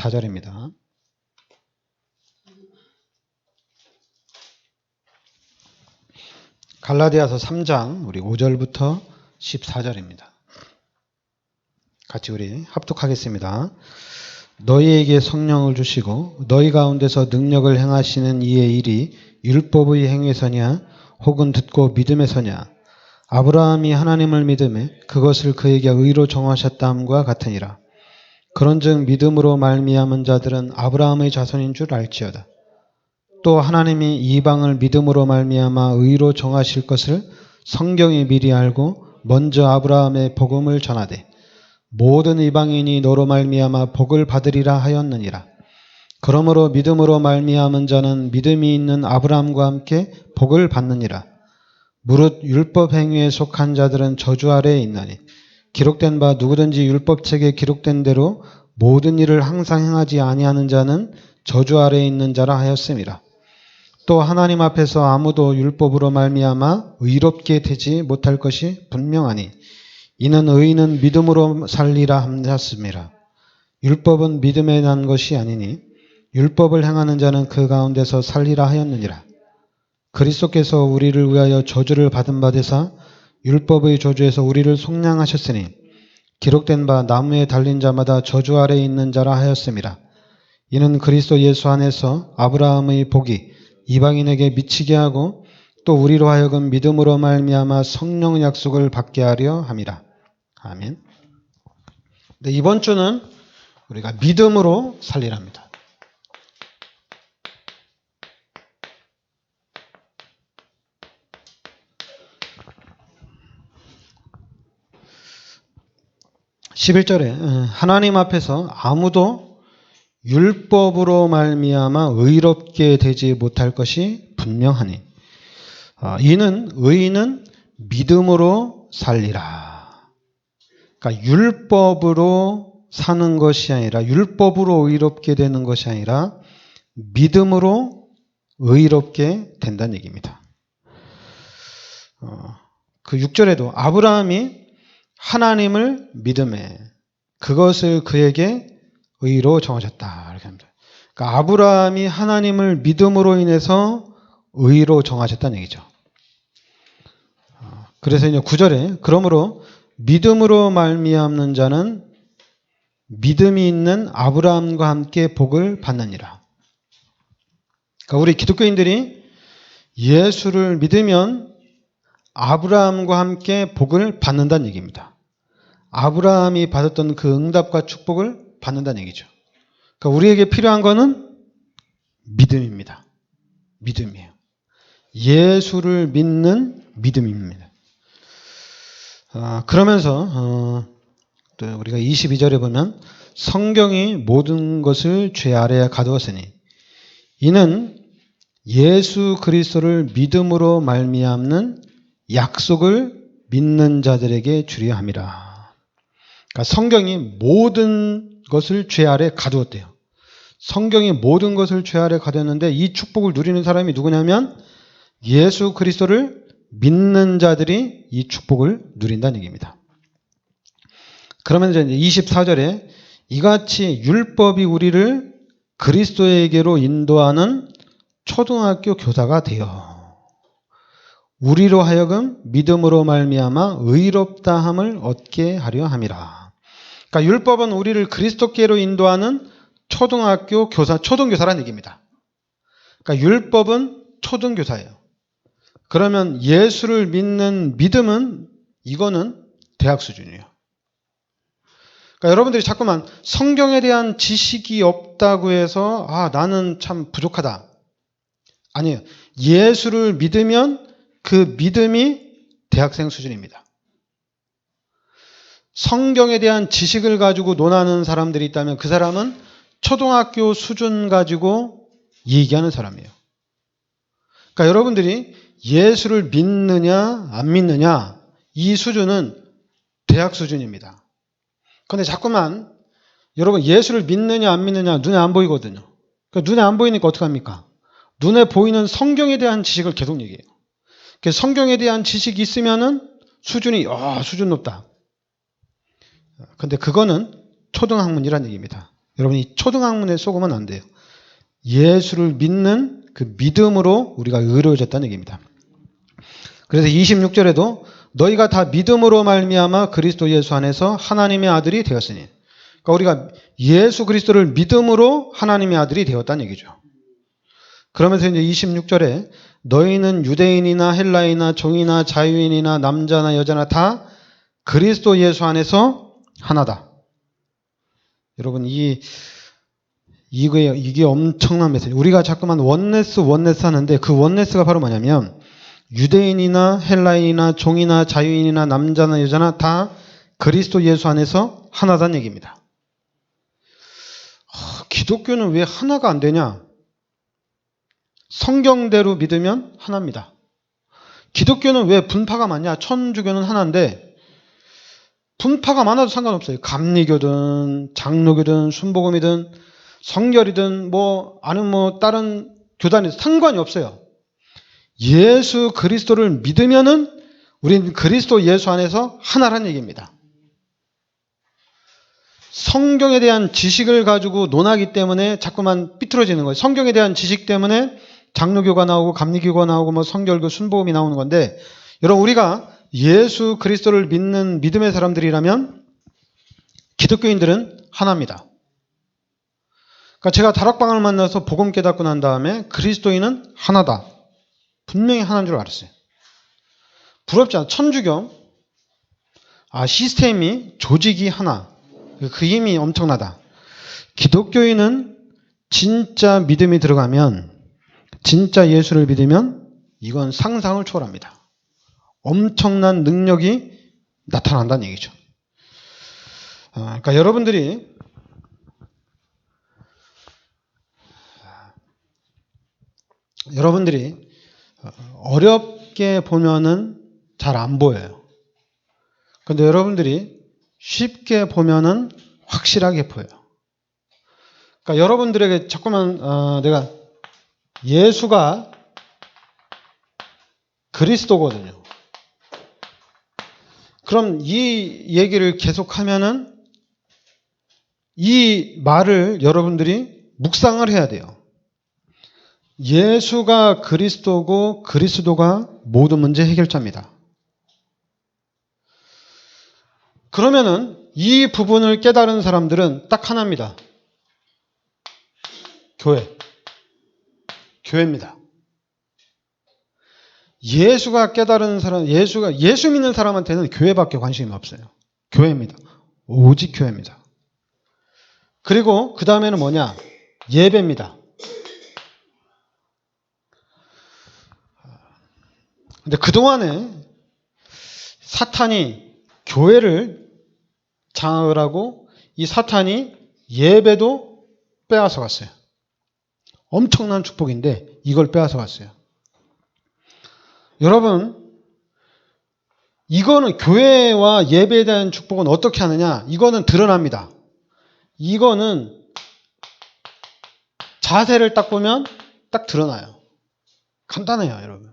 14절입니다. 갈라디아서 3장 우리 5절부터 14절입니다. 같이 우리 합독하겠습니다. 너희에게 성령을 주시고 너희 가운데서 능력을 행하시는 이의 일이 율법의 행위에서냐 혹은 듣고 믿음에서냐 아브라함이 하나님을 믿음에 그것을 그에게 의로 정하셨다함과 같으니라. 그런즉 믿음으로 말미암은 자들은 아브라함의 자손인 줄 알지어다. 또 하나님이 이방을 믿음으로 말미암아 의로 정하실 것을 성경이 미리 알고 먼저 아브라함의 복음을 전하되 모든 이방인이 너로 말미암아 복을 받으리라 하였느니라. 그러므로 믿음으로 말미암은 자는 믿음이 있는 아브라함과 함께 복을 받느니라. 무릇 율법 행위에 속한 자들은 저주 아래에 있나니 기록된 바 누구든지 율법책에 기록된 대로 모든 일을 항상 행하지 아니하는 자는 저주 아래에 있는 자라 하였음이라. 또 하나님 앞에서 아무도 율법으로 말미암아 의롭게 되지 못할 것이 분명하니 이는 의인은 믿음으로 살리라 하셨음이라. 율법은 믿음에 난 것이 아니니 율법을 행하는 자는 그 가운데서 살리라 하였느니라. 그리스도께서 우리를 위하여 저주를 받은 바 되사 율법의 저주에서 우리를 속량하셨으니 기록된 바 나무에 달린 자마다 저주 아래에 있는 자라 하였음이라. 이는 그리스도 예수 안에서 아브라함의 복이 이방인에게 미치게 하고 또 우리로 하여금 믿음으로 말미암아 성령 약속을 받게 하려 함이라. 아멘. 네, 이번 주는 우리가 믿음으로 살리랍니다. (11절에) 하나님 앞에서 아무도 율법으로 말미암아 의롭게 되지 못할 것이 분명하니 이는 의인은 믿음으로 살리라. 그러니까 율법으로 사는 것이 아니라 율법으로 의롭게 되는 것이 아니라 믿음으로 의롭게 된다는 얘기입니다. 그 6절에도 아브라함이 하나님을 믿음에 그것을 그에게 의로 정하셨다 이렇게 합니다. 그러니까 아브라함이 하나님을 믿음으로 인해서 의로 정하셨다는 얘기죠. 그래서 이제 9절에 그러므로 믿음으로 말미암는 자는 믿음이 있는 아브라함과 함께 복을 받느니라. 그러니까 우리 기독교인들이 예수를 믿으면 아브라함과 함께 복을 받는다는 얘기입니다. 아브라함이 받았던 그 응답과 축복을 받는다는 얘기죠. 그러니까 우리에게 필요한 거는 믿음입니다. 믿음이에요. 예수를 믿는 믿음입니다. 그러면서 또 우리가 22절에 보면 성경이 모든 것을 죄 아래에 가두었으니 이는 예수 그리스도를 믿음으로 말미암는 약속을 믿는 자들에게 주려 함이라. 그러니까 성경이 모든 것을 죄 아래 가두었대요. 성경이 모든 것을 죄 아래 가두었는데 이 축복을 누리는 사람이 누구냐면 예수 그리스도를 믿는 자들이 이 축복을 누린다는 얘기입니다. 그러면 이제 24절에 이같이 율법이 우리를 그리스도에게로 인도하는 초등학교 교사가 되어 우리로 하여금 믿음으로 말미암아 의롭다함을 얻게 하려 함이라. 그러니까 율법은 우리를 그리스도께로 인도하는 초등학교 교사, 초등교사라는 얘기입니다. 그러니까 율법은 초등교사예요. 그러면 예수를 믿는 믿음은 이거는 대학 수준이에요. 그러니까 여러분들이 자꾸만 성경에 대한 지식이 없다고 해서 나는 참 부족하다. 아니에요. 예수를 믿으면 그 믿음이 대학생 수준입니다. 성경에 대한 지식을 가지고 논하는 사람들이 있다면 그 사람은 초등학교 수준 가지고 얘기하는 사람이에요. 그러니까 여러분들이 예수를 믿느냐 안 믿느냐 이 수준은 대학 수준입니다. 그런데 자꾸만 여러분 예수를 믿느냐 안 믿느냐 눈에 안 보이거든요. 그러니까 눈에 안 보이니까 어떡합니까? 눈에 보이는 성경에 대한 지식을 계속 얘기해요. 성경에 대한 지식이 있으면은 수준이 수준 높다. 근데 그거는 초등학문이라는 얘기입니다. 여러분 이 초등학문에 속으면 안 돼요. 예수를 믿는 그 믿음으로 우리가 의로워졌다는 얘기입니다. 그래서 26절에도 너희가 다 믿음으로 말미암아 그리스도 예수 안에서 하나님의 아들이 되었으니, 그러니까 우리가 예수 그리스도를 믿음으로 하나님의 아들이 되었다는 얘기죠. 그러면서 이제 26절에 너희는 유대인이나 헬라이나 종이나 자유인이나 남자나 여자나 다 그리스도 예수 안에서 하나다. 여러분 이게 엄청난 메시지. 우리가 자꾸만 원네스 하는데 그 원네스가 바로 뭐냐면 유대인이나 헬라인이나 종이나 자유인이나 남자나 여자나 다 그리스도 예수 안에서 하나다는 얘기입니다. 기독교는 왜 하나가 안 되냐? 성경대로 믿으면 하나입니다. 기독교는 왜 분파가 많냐? 천주교는 하나인데 분파가 많아도 상관없어요. 감리교든 장로교든 순복음이든 성결이든 다른 교단이든 상관이 없어요. 예수 그리스도를 믿으면은 우린 그리스도 예수 안에서 하나라는 얘기입니다. 성경에 대한 지식을 가지고 논하기 때문에 자꾸만 삐뚤어지는 거예요. 성경에 대한 지식 때문에 장로교가 나오고 감리교가 나오고 성결교 순복음이 나오는 건데, 여러분 우리가 예수 그리스도를 믿는 믿음의 사람들이라면 기독교인들은 하나입니다. 그러니까 제가 다락방을 만나서 복음 깨닫고 난 다음에 그리스도인은 하나다. 분명히 하나인 줄 알았어요. 부럽지 않아? 천주교 시스템이 조직이 하나. 그 힘이 엄청나다. 기독교인은 진짜 믿음이 들어가면, 진짜 예수를 믿으면 이건 상상을 초월합니다. 엄청난 능력이 나타난다는 얘기죠. 그러니까 여러분들이 어렵게 보면은 잘 안 보여요. 그런데 여러분들이 쉽게 보면은 확실하게 보여요. 그러니까 여러분들에게 자꾸만 내가 예수가 그리스도거든요. 그럼 이 얘기를 계속하면은 이 말을 여러분들이 묵상을 해야 돼요. 예수가 그리스도고 그리스도가 모든 문제 해결자입니다. 그러면은 이 부분을 깨달은 사람들은 딱 하나입니다. 교회입니다. 예수가 깨달은 사람, 예수 믿는 사람한테는 교회밖에 관심이 없어요. 교회입니다. 오직 교회입니다. 그리고 그 다음에는 뭐냐? 예배입니다. 근데 그동안에 사탄이 교회를 장악을 하고 이 사탄이 예배도 빼앗아 갔어요. 엄청난 축복인데 이걸 빼앗아 갔어요. 여러분, 이거는 교회와 예배에 대한 축복은 어떻게 하느냐? 이거는 드러납니다. 이거는 자세를 딱 보면 딱 드러나요. 간단해요, 여러분.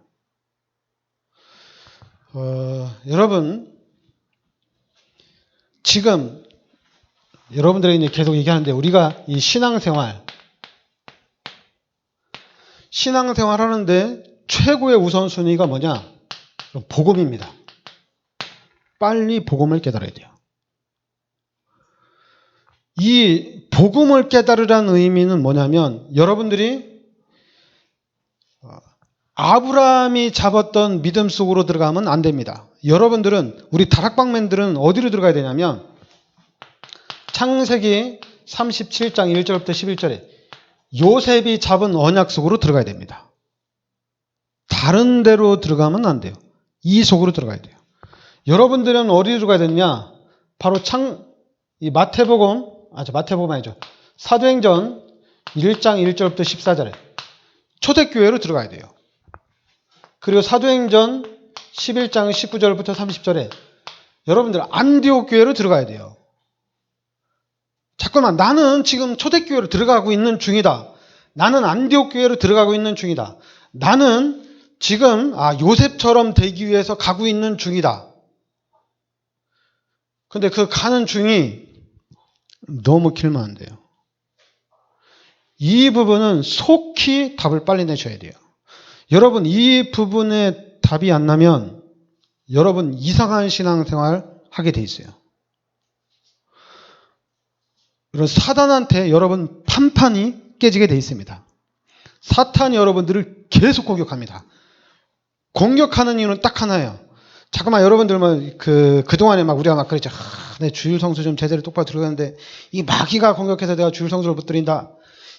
여러분, 지금 여러분들이 계속 얘기하는데 우리가 이 신앙생활 하는데 최고의 우선순위가 뭐냐? 복음입니다. 빨리 복음을 깨달아야 돼요. 이 복음을 깨달으라는 의미는 뭐냐면 여러분들이 아브라함이 잡았던 믿음 속으로 들어가면 안 됩니다. 여러분들은, 우리 다락방맨들은 어디로 들어가야 되냐면 창세기 37장 1절부터 11절에 요셉이 잡은 언약 속으로 들어가야 됩니다. 다른 데로 들어가면 안 돼요. 이 속으로 들어가야 돼요. 여러분들은 어디로 들어가야 되느냐? 바로 이 마태복음 아니죠. 사도행전 1장 1절부터 14절에 초대교회로 들어가야 돼요. 그리고 사도행전 11장 19절부터 30절에 여러분들 안디옥 교회로 들어가야 돼요. 잠깐만, 나는 지금 초대교회로 들어가고 있는 중이다. 나는 안디옥 교회로 들어가고 있는 중이다. 나는 지금 요셉처럼 되기 위해서 가고 있는 중이다. 근데 그 가는 중이 너무 길면 안 돼요. 이 부분은 속히 답을 빨리 내셔야 돼요. 여러분 이 부분에 답이 안 나면 여러분 이상한 신앙생활 하게 돼 있어요. 이런 사단한테 여러분 판판이 깨지게 돼 있습니다. 사탄이 여러분들을 계속 공격합니다. 공격하는 이유는 딱 하나예요. 잠깐만 여러분들 그동안에 막 우리가 막 그랬죠. 내 주일 성수 좀 제대로 똑바로 들어가는데 이 마귀가 공격해서 내가 주일 성수를 못 드린다.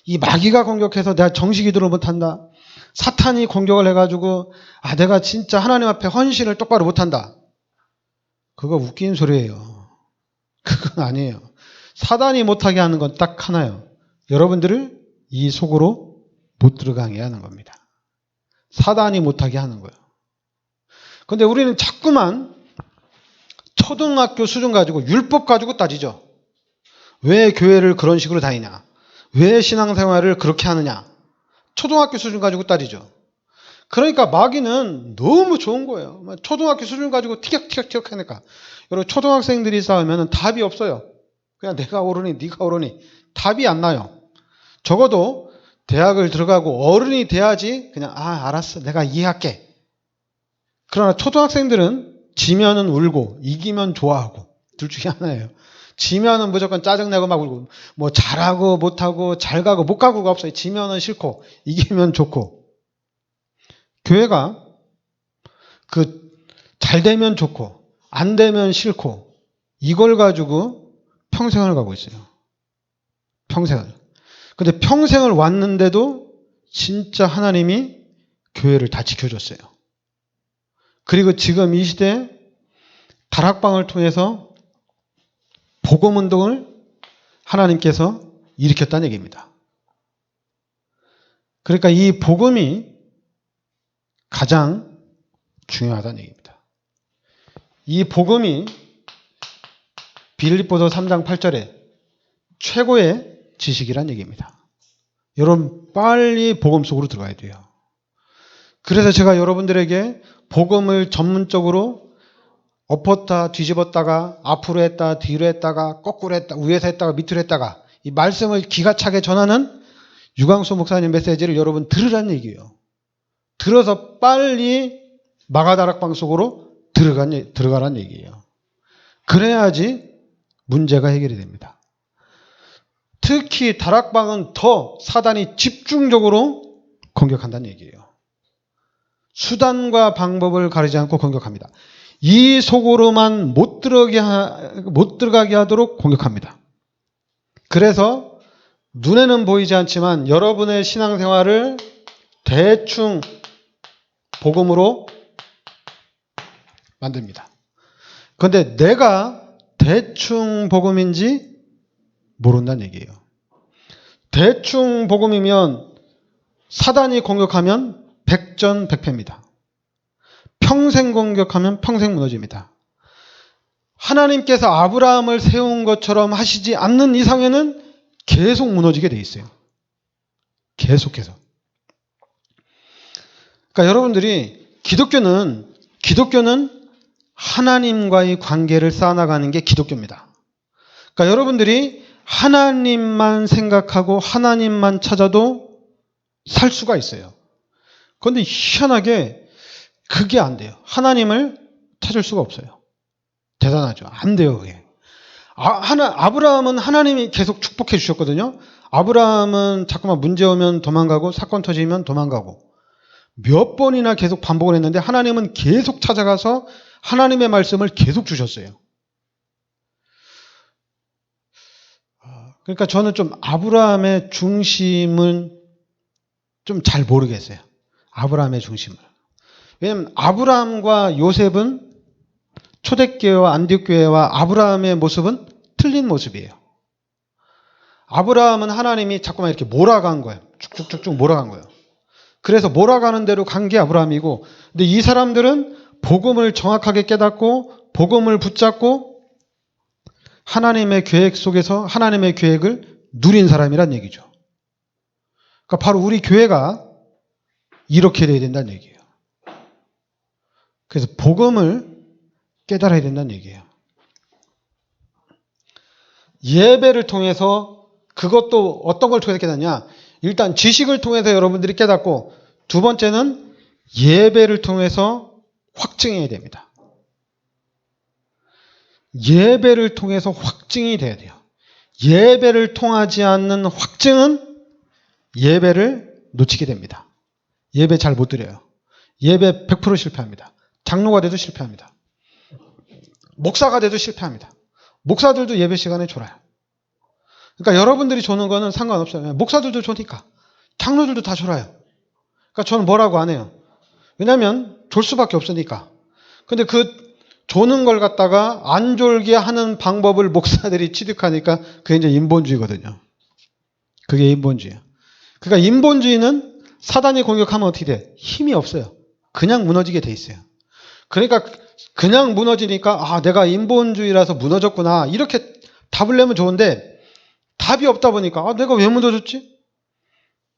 이 마귀가 공격해서 내가 정식 기도를 못 한다. 사탄이 공격을 해가지고 내가 진짜 하나님 앞에 헌신을 똑바로 못 한다. 그거 웃긴 소리예요. 그건 아니에요. 사단이 못하게 하는 건 딱 하나예요. 여러분들을 이 속으로 못 들어가게 하는 겁니다. 사단이 못하게 하는 거예요. 근데 우리는 자꾸만 초등학교 수준 가지고 율법 가지고 따지죠. 왜 교회를 그런 식으로 다니냐? 왜 신앙생활을 그렇게 하느냐? 초등학교 수준 가지고 따지죠. 그러니까 마귀는 너무 좋은 거예요. 초등학교 수준 가지고 티격티격 하니까. 여러분 초등학생들이 싸우면 답이 없어요. 그냥 내가 옳으니 네가 옳으니 답이 안 나요. 적어도 대학을 들어가고 어른이 돼야지 그냥 알았어 내가 이해할게. 그러나 초등학생들은 지면은 울고 이기면 좋아하고 둘 중에 하나예요. 지면은 무조건 짜증내고 막 울고 뭐 잘하고 못하고 잘 가고 못 가고가 없어요. 지면은 싫고 이기면 좋고. 교회가 잘 되면 좋고 안 되면 싫고 이걸 가지고 평생을 가고 있어요. 평생을. 근데 평생을 왔는데도 진짜 하나님이 교회를 다 지켜줬어요. 그리고 지금 이 시대에 다락방을 통해서 복음운동을 하나님께서 일으켰다는 얘기입니다. 그러니까 이 복음이 가장 중요하다는 얘기입니다. 이 복음이 빌립보서 3장 8절에 최고의 지식이란 얘기입니다. 여러분 빨리 복음 속으로 들어가야 돼요. 그래서 제가 여러분들에게 복음을 전문적으로 엎었다 뒤집었다가 앞으로 했다 뒤로 했다가 거꾸로 했다 위에서 했다가 밑으로 했다가 이 말씀을 기가 차게 전하는 유광수 목사님 메시지를 여러분 들으라는 얘기예요. 들어서 빨리 마가다락방 속으로 들어가란 얘기예요. 그래야지 문제가 해결이 됩니다. 특히 다락방은 더 사단이 집중적으로 공격한다는 얘기예요. 수단과 방법을 가리지 않고 공격합니다. 이 속으로만 못 들어가게 하도록 공격합니다. 그래서 눈에는 보이지 않지만 여러분의 신앙생활을 대충 복음으로 만듭니다. 그런데 내가 대충 복음인지 모른다는 얘기예요. 대충 복음이면 사단이 공격하면 백전백패입니다. 평생 공격하면 평생 무너집니다. 하나님께서 아브라함을 세운 것처럼 하시지 않는 이상에는 계속 무너지게 돼 있어요. 계속해서. 그러니까 여러분들이 기독교는 하나님과의 관계를 쌓아나가는 게 기독교입니다. 그러니까 여러분들이 하나님만 생각하고 하나님만 찾아도 살 수가 있어요. 그런데 희한하게 그게 안 돼요. 하나님을 찾을 수가 없어요. 대단하죠. 안 돼요, 그게. 아브라함은 하나님이 계속 축복해 주셨거든요. 아브라함은 자꾸만 문제 오면 도망가고 사건 터지면 도망가고 몇 번이나 계속 반복을 했는데 하나님은 계속 찾아가서 하나님의 말씀을 계속 주셨어요. 그러니까 저는 좀 아브라함의 중심은 좀 잘 모르겠어요. 아브라함의 중심을. 왜냐하면 아브라함과 요셉은 초대교회와 안디옥교회와 아브라함의 모습은 틀린 모습이에요. 아브라함은 하나님이 자꾸만 이렇게 몰아간 거예요. 쭉쭉쭉쭉 몰아간 거예요. 그래서 몰아가는 대로 간 게 아브라함이고, 근데 이 사람들은 복음을 정확하게 깨닫고 복음을 붙잡고 하나님의 계획 속에서 하나님의 계획을 누린 사람이란 얘기죠. 그러니까 바로 우리 교회가 이렇게 돼야 된다는 얘기예요. 그래서 복음을 깨달아야 된다는 얘기예요. 예배를 통해서 그것도 어떤 걸 통해서 깨닫냐? 일단 지식을 통해서 여러분들이 깨닫고, 두 번째는 예배를 통해서 확증해야 됩니다. 예배를 통해서 확증이 돼야 돼요. 예배를 통하지 않는 확증은 예배를 놓치게 됩니다. 예배 잘 못 드려요. 예배 100% 실패합니다. 장로가 돼도 실패합니다. 목사가 돼도 실패합니다. 목사들도 예배 시간에 졸아요. 그러니까 여러분들이 조는 거는 상관없어요. 목사들도 조니까. 장로들도 다 졸아요. 그러니까 저는 뭐라고 안 해요. 왜냐하면 졸 수밖에 없으니까. 근데 그 조는 걸 갖다가 안 졸게 하는 방법을 목사들이 취득하니까 그게 이제 인본주의거든요. 그게 인본주의예요. 그러니까 인본주의는 사단이 공격하면 어떻게 돼? 힘이 없어요. 그냥 무너지게 돼 있어요. 그러니까 그냥 무너지니까 아, 내가 인본주의라서 무너졌구나. 이렇게 답을 내면 좋은데 답이 없다 보니까 아, 내가 왜 무너졌지?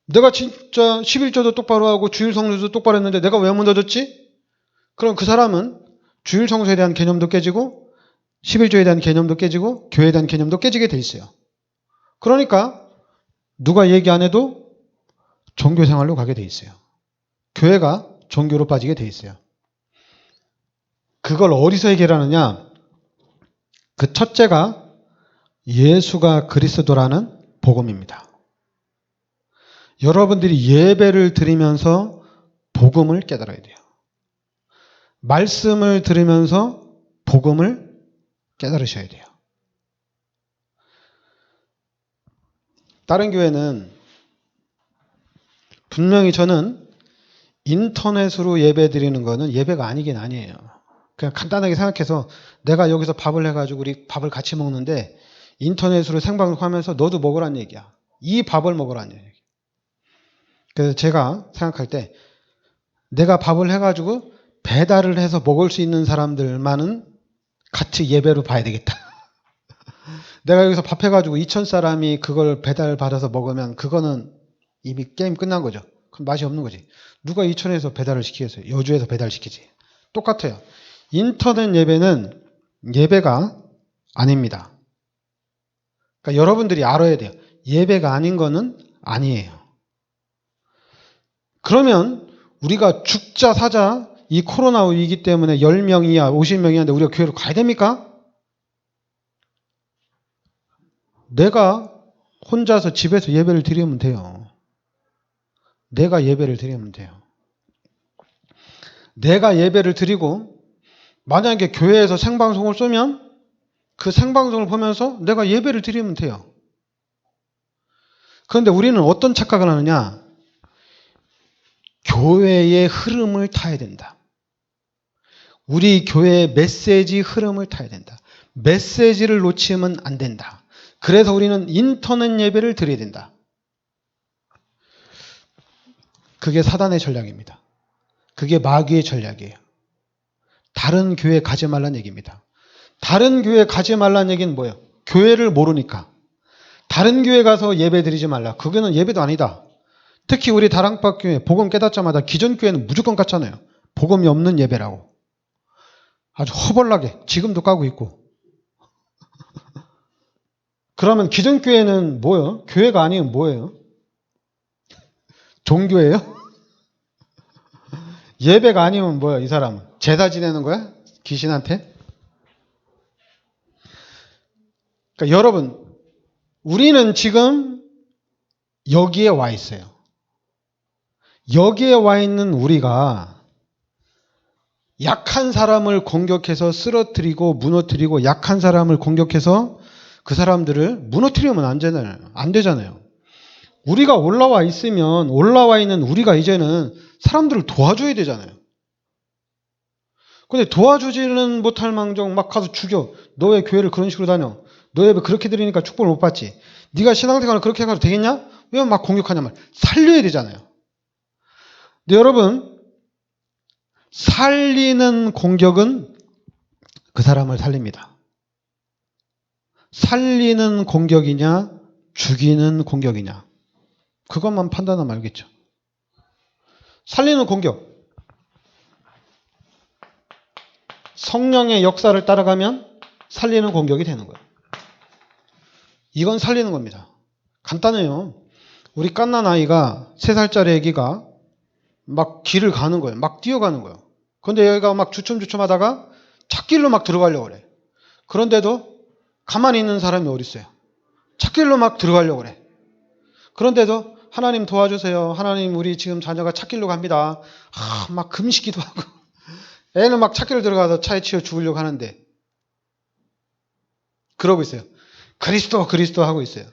내가 진짜 11조도 똑바로 하고 주일 성수도 똑바로 했는데 내가 왜 무너졌지? 그럼 그 사람은 주일 성수에 대한 개념도 깨지고 11조에 대한 개념도 깨지고 교회에 대한 개념도 깨지게 돼 있어요. 그러니까 누가 얘기 안 해도 종교 생활로 가게 돼 있어요. 교회가 종교로 빠지게 돼 있어요. 그걸 어디서 해결하느냐? 그 첫째가 예수가 그리스도라는 복음입니다. 여러분들이 예배를 드리면서 복음을 깨달아야 돼요. 말씀을 들으면서 복음을 깨달으셔야 돼요. 다른 교회는 분명히 저는 인터넷으로 예배 드리는 거는 예배가 아니긴 아니에요. 그냥 간단하게 생각해서 내가 여기서 밥을 해가지고 우리 밥을 같이 먹는데 인터넷으로 생방송하면서 너도 먹으란 얘기야. 이 밥을 먹으란 얘기. 그래서 제가 생각할 때 내가 밥을 해가지고 배달을 해서 먹을 수 있는 사람들만은 같이 예배로 봐야 되겠다. 내가 여기서 밥 해가지고 2,000사람이 그걸 배달 받아서 먹으면 그거는 이미 게임 끝난 거죠. 그럼 맛이 없는 거지. 누가 2,000에서 배달을 시키겠어요? 여주에서 배달시키지. 똑같아요. 인터넷 예배는 예배가 아닙니다. 그러니까 여러분들이 알아야 돼요. 예배가 아닌 거는 아니에요. 그러면 우리가 죽자 사자 이 코로나 위기 때문에 10명 이하, 50명 이하인데 우리가 교회로 가야 됩니까? 내가 혼자서 집에서 예배를 드리면 돼요. 내가 예배를 드리면 돼요. 내가 예배를 드리고 만약에 교회에서 생방송을 쏘면 그 생방송을 보면서 내가 예배를 드리면 돼요. 그런데 우리는 어떤 착각을 하느냐? 교회의 흐름을 타야 된다. 우리 교회의 메시지 흐름을 타야 된다. 메시지를 놓치면 안 된다. 그래서 우리는 인터넷 예배를 드려야 된다. 그게 사단의 전략입니다. 그게 마귀의 전략이에요. 다른 교회 가지 말란 얘기입니다. 다른 교회 가지 말란 얘기는 뭐예요? 교회를 모르니까. 다른 교회 가서 예배 드리지 말라. 그거는 예배도 아니다. 특히 우리 다랑박 교회 복음 깨닫자마자 기존 교회는 무조건 깠잖아요. 복음이 없는 예배라고. 아주 허벌나게 지금도 까고 있고. 그러면 기존 교회는 뭐예요? 교회가 아니면 뭐예요? 종교예요? 예배가 아니면 뭐예요? 이 사람은 제사 지내는 거야? 귀신한테? 그러니까 여러분, 우리는 지금 여기에 와 있어요. 여기에 와 있는 우리가 약한 사람을 공격해서 쓰러뜨리고 무너뜨리고 약한 사람을 공격해서 그 사람들을 무너뜨리면 안 되잖아요. 우리가 올라와 있으면 올라와 있는 우리가 이제는 사람들을 도와줘야 되잖아요. 근데 도와주지는 못할 망정 막 가서 죽여. 너 왜 교회를 그런 식으로 다녀? 너 왜 그렇게 드리니까 축복을 못 받지? 네가 신앙생활을 그렇게 해가지고 되겠냐? 왜 막 공격하냐 말. 살려야 되잖아요. 근데 여러분, 살리는 공격은 그 사람을 살립니다. 살리는 공격이냐 죽이는 공격이냐 그것만 판단하면 알겠죠. 살리는 공격, 성령의 역사를 따라가면 살리는 공격이 되는 거예요. 이건 살리는 겁니다. 간단해요. 우리 갓난 아이가 3살짜리 애기가 막 길을 가는 거예요. 막 뛰어가는 거예요. 그런데 얘가 막 주춤주춤 하다가 찻길로 막 들어가려고 그래. 그런데도 가만히 있는 사람이 어디 있어요? 찻길로 막 들어가려고 그래. 그런데도 하나님 도와주세요. 하나님 우리 지금 자녀가 찻길로 갑니다. 막 금시기도 하고 애는 막 찻길로 들어가서 차에 치여 죽으려고 하는데 그러고 있어요. 그리스도 그리스도 하고 있어요.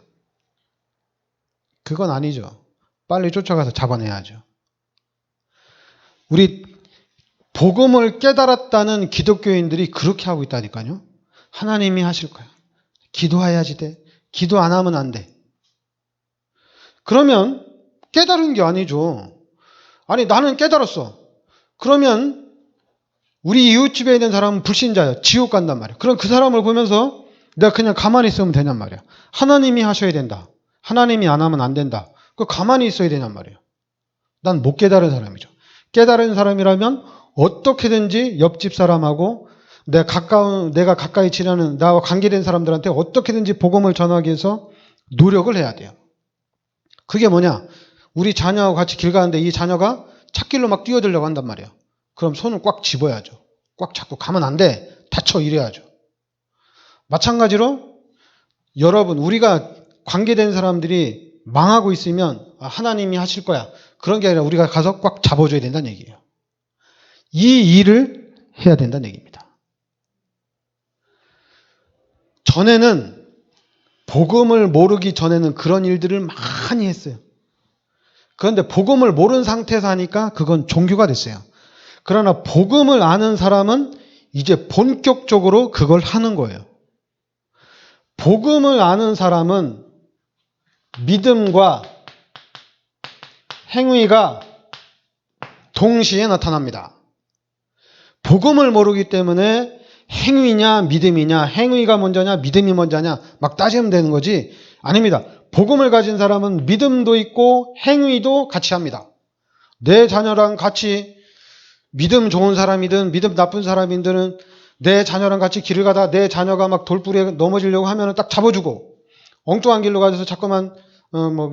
그건 아니죠. 빨리 쫓아가서 잡아내야죠. 우리 복음을 깨달았다는 기독교인들이 그렇게 하고 있다니까요. 하나님이 하실 거야. 기도해야지 돼. 기도 안 하면 안 돼. 그러면 깨달은 게 아니죠. 아니 나는 깨달았어. 그러면 우리 이웃집에 있는 사람은 불신자야. 지옥 간단 말이야. 그럼 그 사람을 보면서 내가 그냥 가만히 있으면 되냔 말이야. 하나님이 하셔야 된다. 하나님이 안 하면 안 된다. 그 가만히 있어야 되냔 말이에요. 난 못 깨달은 사람이죠. 깨달은 사람이라면 어떻게든지 옆집 사람하고 내가 가까이 지나는 나와 관계된 사람들한테 어떻게든지 복음을 전하기 위해서 노력을 해야 돼요. 그게 뭐냐? 우리 자녀하고 같이 길 가는데 이 자녀가 찻길로 막 뛰어들려고 한단 말이에요. 그럼 손을 꽉 집어야죠. 꽉 잡고 가면 안 돼. 다쳐 이래야죠. 마찬가지로 여러분 우리가 관계된 사람들이 망하고 있으면 하나님이 하실 거야. 그런 게 아니라 우리가 가서 꽉 잡아줘야 된다는 얘기예요. 이 일을 해야 된다는 얘기입니다. 전에는 복음을 모르기 전에는 그런 일들을 많이 했어요. 그런데 복음을 모르는 상태에서 하니까 그건 종교가 됐어요. 그러나 복음을 아는 사람은 이제 본격적으로 그걸 하는 거예요. 복음을 아는 사람은 믿음과 행위가 동시에 나타납니다. 복음을 모르기 때문에 행위냐 믿음이냐 행위가 먼저냐 믿음이 먼저냐 막 따지면 되는 거지 아닙니다. 복음을 가진 사람은 믿음도 있고 행위도 같이 합니다. 내 자녀랑 같이 믿음 좋은 사람이든 믿음 나쁜 사람이든 내 자녀랑 같이 길을 가다 내 자녀가 막 돌부리에 넘어지려고 하면 딱 잡아주고 엉뚱한 길로 가서 자꾸만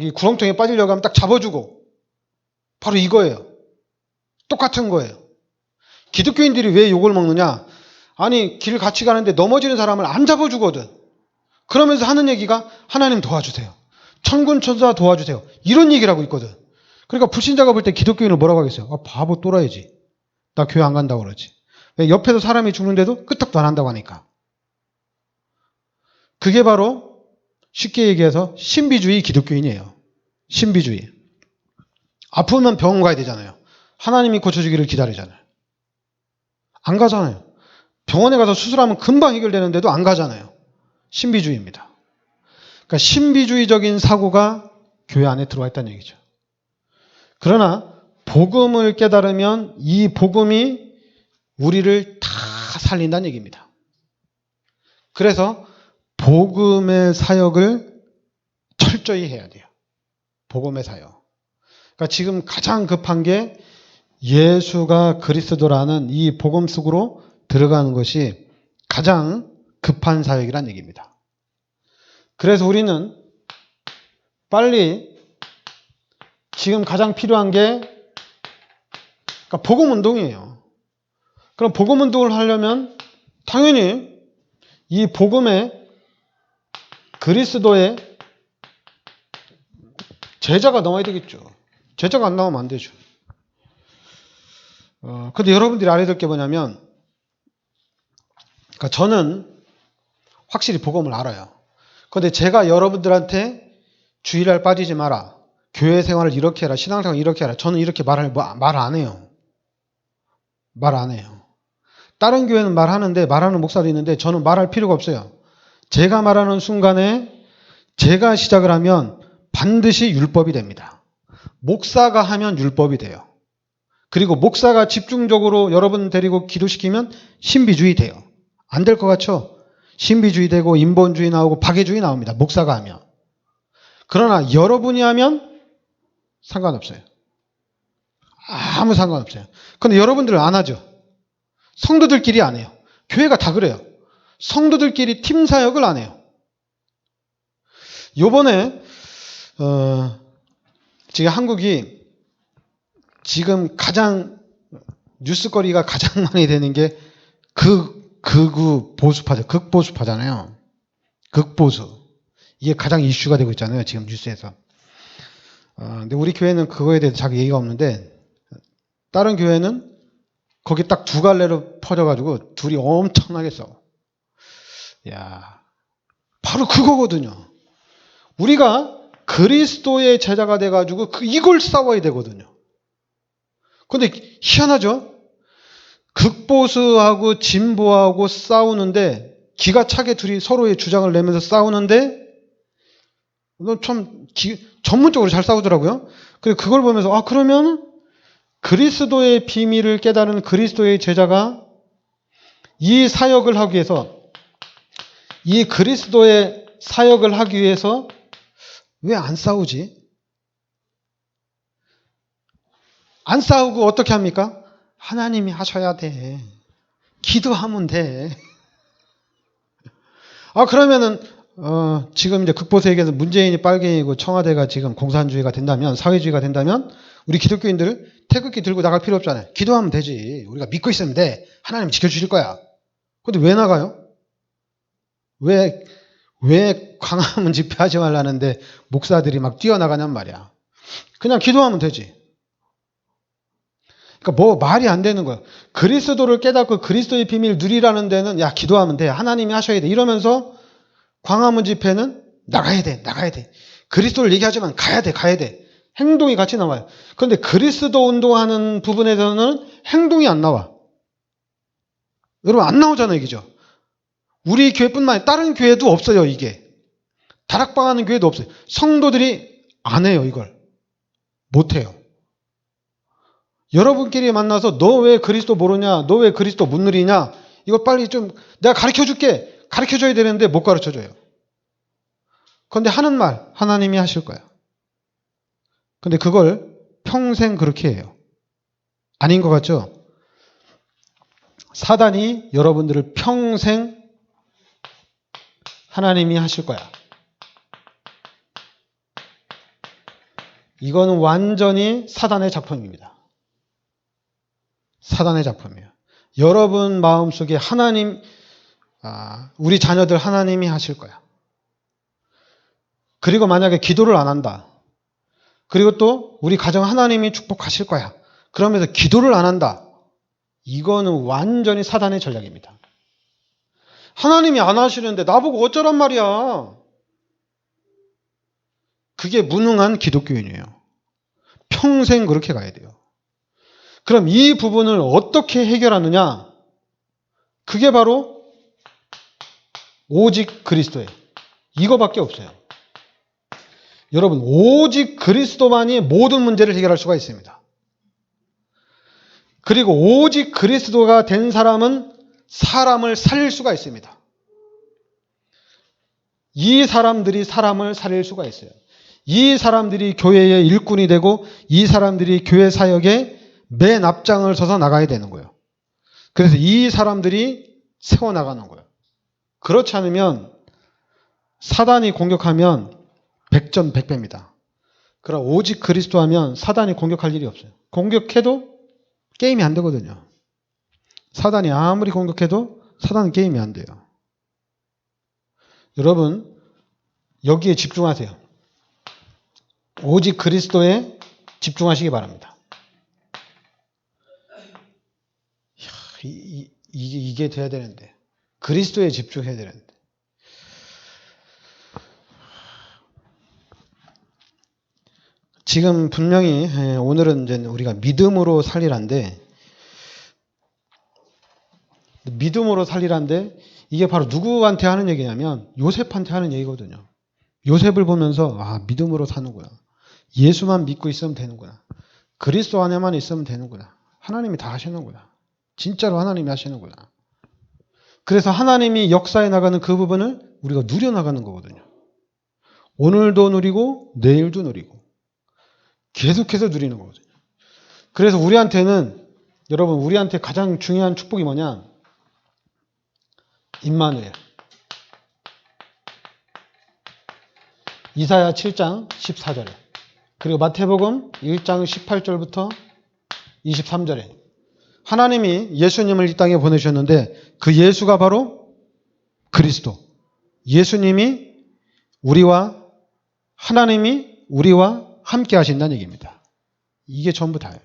이 구렁텅이에 빠지려고 하면 딱 잡아주고 바로 이거예요. 똑같은 거예요. 기독교인들이 왜 욕을 먹느냐? 아니 길 같이 가는데 넘어지는 사람을 안 잡아주거든. 그러면서 하는 얘기가 하나님 도와주세요. 천군 천사 도와주세요. 이런 얘기를 하고 있거든. 그러니까 불신자가 볼 때 기독교인을 뭐라고 하겠어요? 바보 또라이지. 나 교회 안 간다고 그러지. 옆에서 사람이 죽는데도 끄떡도 안 한다고 하니까. 그게 바로 쉽게 얘기해서 신비주의 기독교인이에요. 신비주의. 아프면 병원 가야 되잖아요. 하나님이 고쳐주기를 기다리잖아요. 안 가잖아요. 병원에 가서 수술하면 금방 해결되는데도 안 가잖아요. 신비주의입니다. 그러니까 신비주의적인 사고가 교회 안에 들어와 있다는 얘기죠. 그러나 복음을 깨달으면 이 복음이 우리를 다 살린다는 얘기입니다. 그래서 복음의 사역을 철저히 해야 돼요. 복음의 사역. 그러니까 지금 가장 급한 게 예수가 그리스도라는 이 복음 속으로 들어가는 것이 가장 급한 사역이란 얘기입니다. 그래서 우리는 빨리 지금 가장 필요한 게 그러니까 복음 운동이에요. 그럼 복음 운동을 하려면 당연히 이 복음의 그리스도의 제자가 나와야 되겠죠. 제자가 안 나오면 안 되죠. 근데 여러분들이 알아야 될 게 뭐냐면 그러니까 저는 확실히 복음을 알아요. 그런데 제가 여러분들한테 주일날 빠지지 마라. 교회 생활을 이렇게 해라. 신앙생활을 이렇게 해라. 저는 이렇게 말 안 해요. 말 안 해요. 다른 교회는 말하는데 말하는 목사도 있는데 저는 말할 필요가 없어요. 제가 말하는 순간에 제가 시작을 하면 반드시 율법이 됩니다. 목사가 하면 율법이 돼요. 그리고 목사가 집중적으로 여러분 데리고 기도시키면 신비주의 돼요. 안 될 것 같죠? 신비주의 되고 인본주의 나오고 박애주의 나옵니다. 목사가 하면. 그러나 여러분이 하면 상관없어요. 아무 상관없어요. 근데 여러분들은 안 하죠. 성도들끼리 안 해요. 교회가 다 그래요. 성도들끼리 팀 사역을 안 해요. 요번에 지금 한국이 지금 가장 뉴스거리가 가장 많이 되는 게 극우 보수파죠. 극보수파잖아요. 극보수. 이게 가장 이슈가 되고 있잖아요. 지금 뉴스에서. 근데 우리 교회는 그거에 대해서 자기 얘기가 없는데 다른 교회는 거기 딱 두 갈래로 퍼져가지고 둘이 엄청나게 싸워. 야, 바로 그거거든요. 우리가 그리스도의 제자가 돼가지고 이걸 싸워야 되거든요. 근데 희한하죠? 극보수하고 진보하고 싸우는데 기가 차게 둘이 서로의 주장을 내면서 싸우는데 참 전문적으로 잘 싸우더라고요. 그리고 그걸 보면서 그러면 그리스도의 비밀을 깨달은 그리스도의 제자가 이 사역을 하기 위해서 이 그리스도의 사역을 하기 위해서 왜 안 싸우지? 안 싸우고 어떻게 합니까? 하나님이 하셔야 돼. 기도하면 돼. 그러면은 지금 이제 극보세계에서 문재인이 빨갱이고 청와대가 지금 공산주의가 된다면, 사회주의가 된다면 우리 기독교인들 태극기 들고 나갈 필요 없잖아요. 기도하면 되지. 우리가 믿고 있으면 돼. 하나님 지켜주실 거야. 근데 왜 나가요? 왜 광화문 집회하지 말라는데 목사들이 막 뛰어나가냔 말이야. 그냥 기도하면 되지. 그러니까 뭐 말이 안 되는 거야. 그리스도를 깨닫고 그리스도의 비밀을 누리라는 데는 야 기도하면 돼. 하나님이 하셔야 돼. 이러면서 광화문 집회는 나가야 돼. 그리스도를 얘기하지만 가야 돼. 행동이 같이 나와요. 그런데 그리스도 운동하는 부분에서는 행동이 안 나와. 여러분 안 나오잖아요. 그죠? 우리 교회뿐만 아니라 다른 교회도 없어요. 이게. 다락방하는 교회도 없어요. 성도들이 안 해요. 이걸. 못해요. 여러분끼리 만나서 너 왜 그리스도 모르냐? 너 왜 그리스도 못 누리냐? 이거 빨리 좀 내가 가르쳐줄게. 가르쳐줘야 되는데 못 가르쳐줘요. 그런데 하는 말 하나님이 하실 거야. 근데 그걸 평생 그렇게 해요. 아닌 것 같죠? 사단이 여러분들을 평생 하나님이 하실 거야. 이거는 완전히 사단의 작품입니다. 사단의 작품이에요. 여러분 마음속에 하나님, 우리 자녀들 하나님이 하실 거야. 그리고 만약에 기도를 안 한다. 그리고 또 우리 가정 하나님이 축복하실 거야. 그러면서 기도를 안 한다. 이거는 완전히 사단의 전략입니다. 하나님이 안 하시는데 나보고 어쩌란 말이야. 그게 무능한 기독교인이에요. 평생 그렇게 가야 돼요. 그럼 이 부분을 어떻게 해결하느냐? 그게 바로 오직 그리스도예요. 이거밖에 없어요. 여러분, 오직 그리스도만이 모든 문제를 해결할 수가 있습니다. 그리고 오직 그리스도가 된 사람은 사람을 살릴 수가 있습니다. 이 사람들이 사람을 살릴 수가 있어요. 이 사람들이 교회의 일꾼이 되고 이 사람들이 교회 사역에 맨 앞장을 서서 나가야 되는 거예요. 그래서 이 사람들이 세워나가는 거예요. 그렇지 않으면 사단이 공격하면 백전백배입니다. 그러나 오직 그리스도 하면 사단이 공격할 일이 없어요. 공격해도 게임이 안 되거든요. 사단이 아무리 공격해도 사단은 게임이 안 돼요. 여러분 여기에 집중하세요. 오직 그리스도에 집중하시기 바랍니다. 이게 돼야 되는데 그리스도에 집중해야 되는데 지금 분명히 오늘은 이제 우리가 믿음으로 살리란데 믿음으로 살리란데 이게 바로 누구한테 하는 얘기냐면 요셉한테 하는 얘기거든요. 요셉을 보면서 믿음으로 사는구나. 예수만 믿고 있으면 되는구나. 그리스도 안에만 있으면 되는구나. 하나님이 다 하시는구나. 진짜로 하나님이 하시는구나. 그래서 하나님이 역사해 나가는 그 부분을 우리가 누려나가는 거거든요. 오늘도 누리고 내일도 누리고 계속해서 누리는 거거든요. 그래서 여러분 우리한테 가장 중요한 축복이 뭐냐? 임마누엘. 이사야 7장 14절에 그리고 마태복음 1장 18절부터 23절에 하나님이 예수님을 이 땅에 보내셨는데 그 예수가 바로 그리스도. 예수님이 하나님이 우리와 함께 하신다는 얘기입니다. 이게 전부 다예요.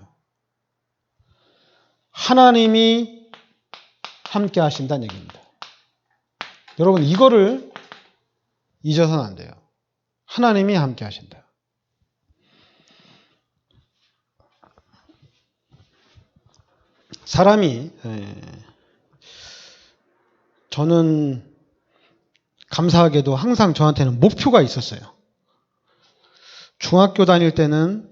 하나님이 함께 하신다는 얘기입니다. 여러분, 이거를 잊어서는 안 돼요. 하나님이 함께 하신다. 사람이, 저는 감사하게도 항상 저한테는 목표가 있었어요. 중학교 다닐 때는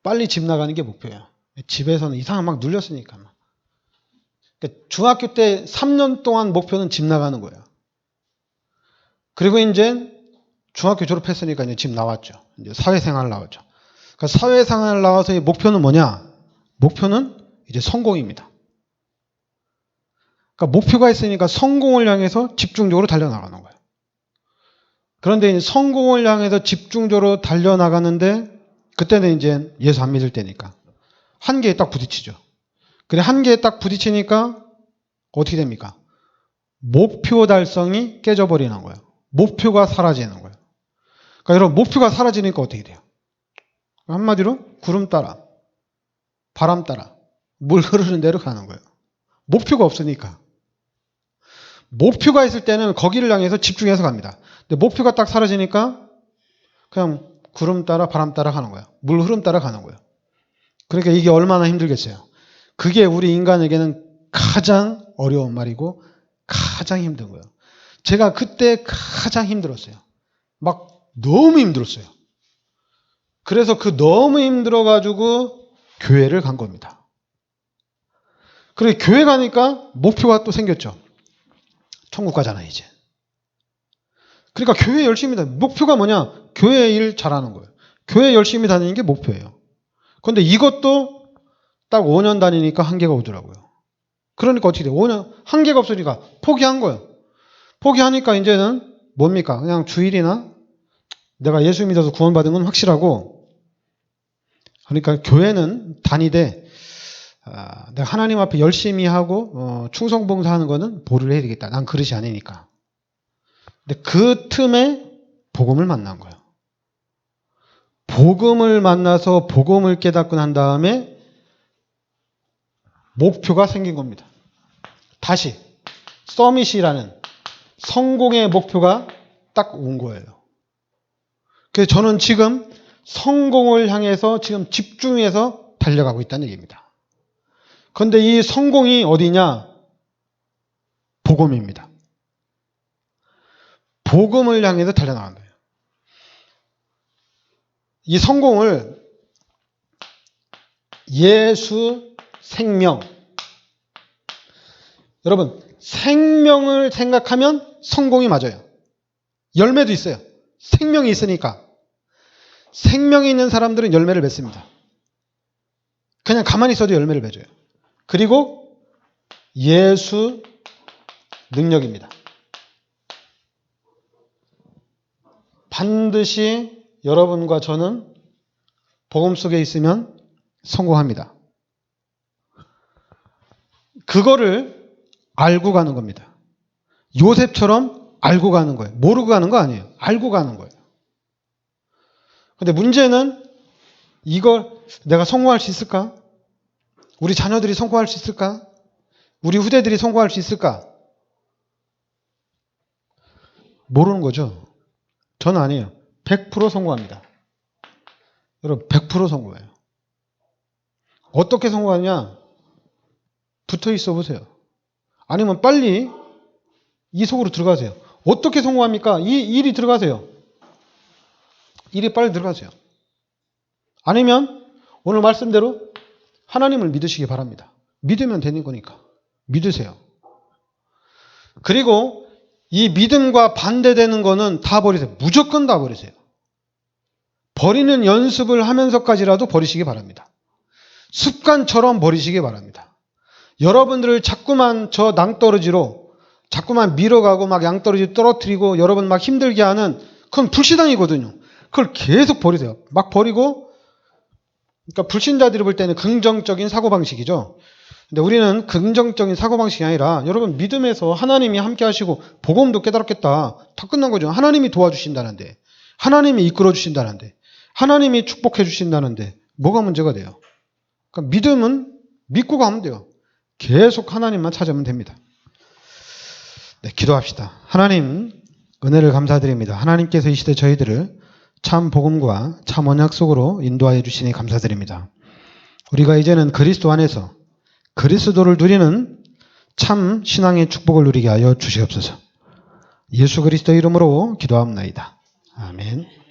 빨리 집 나가는 게 목표예요. 집에서는 이상하게 막 눌렸으니까. 그러니까 중학교 때 3년 동안 목표는 집 나가는 거예요. 그리고 이제 중학교 졸업했으니까 이제 집 나왔죠. 이제 사회생활 나왔죠. 그러니까 사회생활 나와서의 목표는 뭐냐? 목표는 이제 성공입니다. 그러니까 목표가 있으니까 성공을 향해서 집중적으로 달려나가는 거예요. 그런데 성공을 향해서 집중적으로 달려나가는데 그때는 이제 예수 안 믿을 때니까 한계에 딱 부딪히죠. 그래, 한계에 딱 부딪히니까 어떻게 됩니까? 목표 달성이 깨져버리는 거예요. 목표가 사라지는 거예요. 그러니까 여러분, 목표가 사라지니까 어떻게 돼요? 한마디로 구름 따라, 바람 따라, 물 흐르는 대로 가는 거예요. 목표가 없으니까. 목표가 있을 때는 거기를 향해서 집중해서 갑니다. 근데 목표가 딱 사라지니까 그냥 구름 따라 바람 따라 가는 거예요. 물 흐름 따라 가는 거예요. 그러니까 이게 얼마나 힘들겠어요. 그게 우리 인간에게는 가장 어려운 말이고 가장 힘든 거예요. 제가 그때 가장 힘들었어요. 막 너무 힘들었어요. 그래서 그 너무 힘들어가지고 교회를 간 겁니다. 그리고 교회 가니까 목표가 또 생겼죠. 천국 가잖아요, 이제. 그러니까 교회 열심히 다니는, 목표가 뭐냐? 교회 일 잘하는 거예요. 교회 열심히 다니는 게 목표예요. 그런데 이것도 딱 5년 다니니까 한계가 오더라고요. 그러니까 어떻게 돼요? 5년, 한계가 없으니까 포기한 거예요. 포기하니까 이제는 뭡니까? 그냥 주일이나 내가 예수 믿어서 구원받은 건 확실하고, 그러니까 교회는 다니되 내가 하나님 앞에 열심히 하고 충성봉사하는 거는 보류를 해야 되겠다. 난 그릇이 아니니까. 근데 그 틈에 복음을 만난 거예요. 복음을 만나서 복음을 깨닫고 난 다음에 목표가 생긴 겁니다. 다시 서밋이라는 성공의 목표가 딱 온 거예요. 그래서 저는 지금 성공을 향해서 지금 집중해서 달려가고 있다는 얘기입니다. 그런데 이 성공이 어디냐? 복음입니다. 복음을 향해서 달려나간 거예요. 이 성공을 예수, 생명. 여러분, 생명을 생각하면 성공이 맞아요. 열매도 있어요. 생명이 있으니까. 생명이 있는 사람들은 열매를 맺습니다. 그냥 가만히 있어도 열매를 맺어요. 그리고 예수 능력입니다. 반드시 여러분과 저는 복음 속에 있으면 성공합니다. 그거를 알고 가는 겁니다. 요셉처럼 알고 가는 거예요. 모르고 가는 거 아니에요. 알고 가는 거예요. 근데 문제는 이걸 내가 성공할 수 있을까? 우리 자녀들이 성공할 수 있을까? 우리 후대들이 성공할 수 있을까? 모르는 거죠. 저는 아니에요. 100% 성공합니다. 여러분, 100% 성공해요. 어떻게 성공하냐? 붙어 있어 보세요. 아니면 빨리 이 속으로 들어가세요. 어떻게 성공합니까? 이 일이 들어가세요. 일이 빨리 들어가세요. 아니면 오늘 말씀대로 하나님을 믿으시기 바랍니다. 믿으면 되는 거니까. 믿으세요. 그리고 이 믿음과 반대되는 거는 다 버리세요. 무조건 다 버리세요. 버리는 연습을 하면서까지라도 버리시기 바랍니다. 습관처럼 버리시기 바랍니다. 여러분들을 자꾸만 저 낭떠러지로 자꾸만 밀어가고 막 양떠러지 떨어뜨리고 여러분 막 힘들게 하는 그건 불신앙이거든요. 그걸 계속 버리세요. 막 버리고, 그러니까 불신자들이 볼 때는 긍정적인 사고방식이죠. 근데 우리는 긍정적인 사고방식이 아니라 여러분 믿음에서 하나님이 함께 하시고 복음도 깨달았겠다. 다 끝난 거죠. 하나님이 도와주신다는데, 하나님이 이끌어 주신다는데, 하나님이 축복해 주신다는데 뭐가 문제가 돼요? 그러니까 믿음은 믿고 가면 돼요. 계속 하나님만 찾으면 됩니다. 네, 기도합시다. 하나님, 은혜를 감사드립니다. 하나님께서 이 시대 저희들을 참 복음과 참 언약 속으로 인도하여 주시니 감사드립니다. 우리가 이제는 그리스도 안에서 그리스도를 누리는 참 신앙의 축복을 누리게 하여 주시옵소서. 예수 그리스도 이름으로 기도합나이다. 아멘.